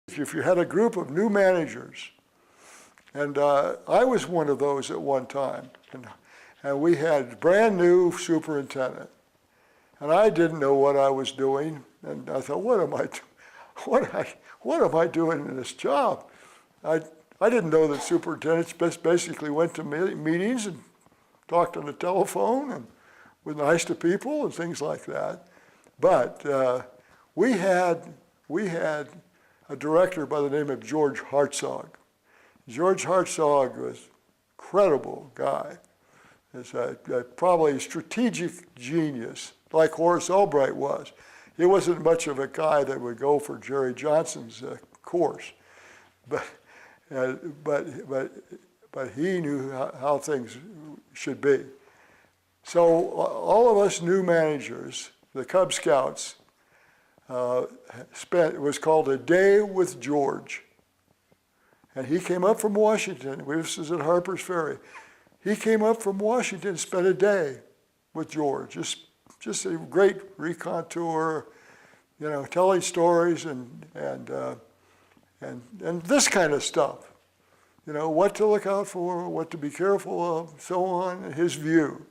If you had a group of new managers, and I was one of those at one time, and we had brand new superintendent, and I didn't know what I was doing, and I thought, what am I doing in this job? I didn't know that superintendents basically went to meetings and talked on the telephone and were nice to people and things like that. But we had a director by the name of George Hartzog. George Hartzog was an incredible guy. He's probably a strategic genius, like Horace Albright was. He wasn't much of a guy that would go for Jerry Johnson's course, but he knew how things should be. So all of us new managers, the Cub Scouts, it was called A Day with George. And he came up from Washington. This was at Harper's Ferry. He came up from Washington and spent a day with George. Just a great raconteur, telling stories and this kind of stuff. What to look out for, what to be careful of, so on, his view.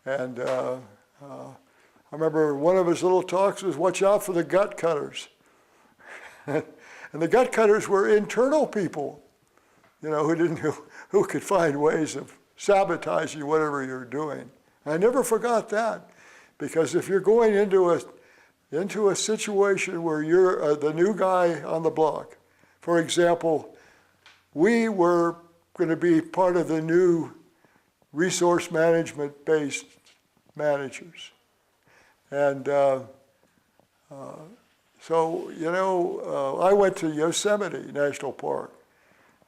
And I remember one of his little talks was, watch out for the gut cutters. And the gut cutters were internal people, who could find ways of sabotaging whatever you're doing. And I never forgot that, because if you're going into a situation where you're the new guy on the block, for example, we were going to be part of the new resource management-based managers. And I went to Yosemite National Park,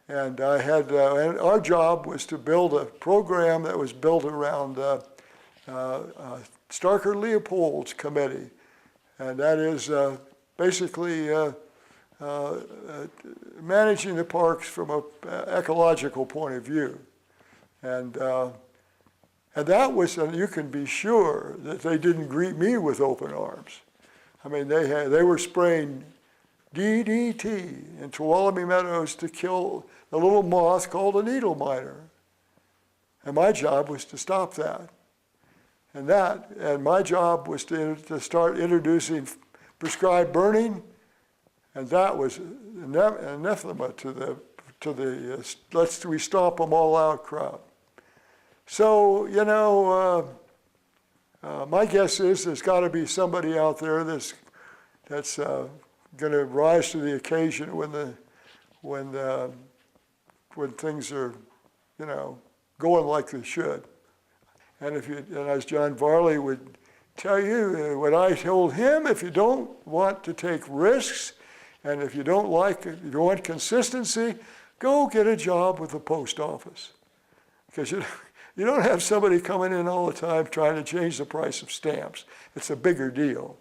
and I had, and our job was to build a program that was built around Starker-Leopold's committee, and that is basically managing the parks from an ecological point of view. And that was, and you can be sure that they didn't greet me with open arms. I mean, they were spraying DDT in Tuolumne Meadows to kill the little moth called a needle miner. And my job was to stop that. And my job was to start introducing prescribed burning, and that was anathema to the we stomp them all out crowd. So, my guess is there's got to be somebody out there that's going to rise to the occasion when things are, going like they should. And as John Varley would tell you, what I told him, if you don't want to take risks, and if you if you want consistency, go get a job with the post office, because you don't have somebody coming in all the time trying to change the price of stamps. It's a bigger deal.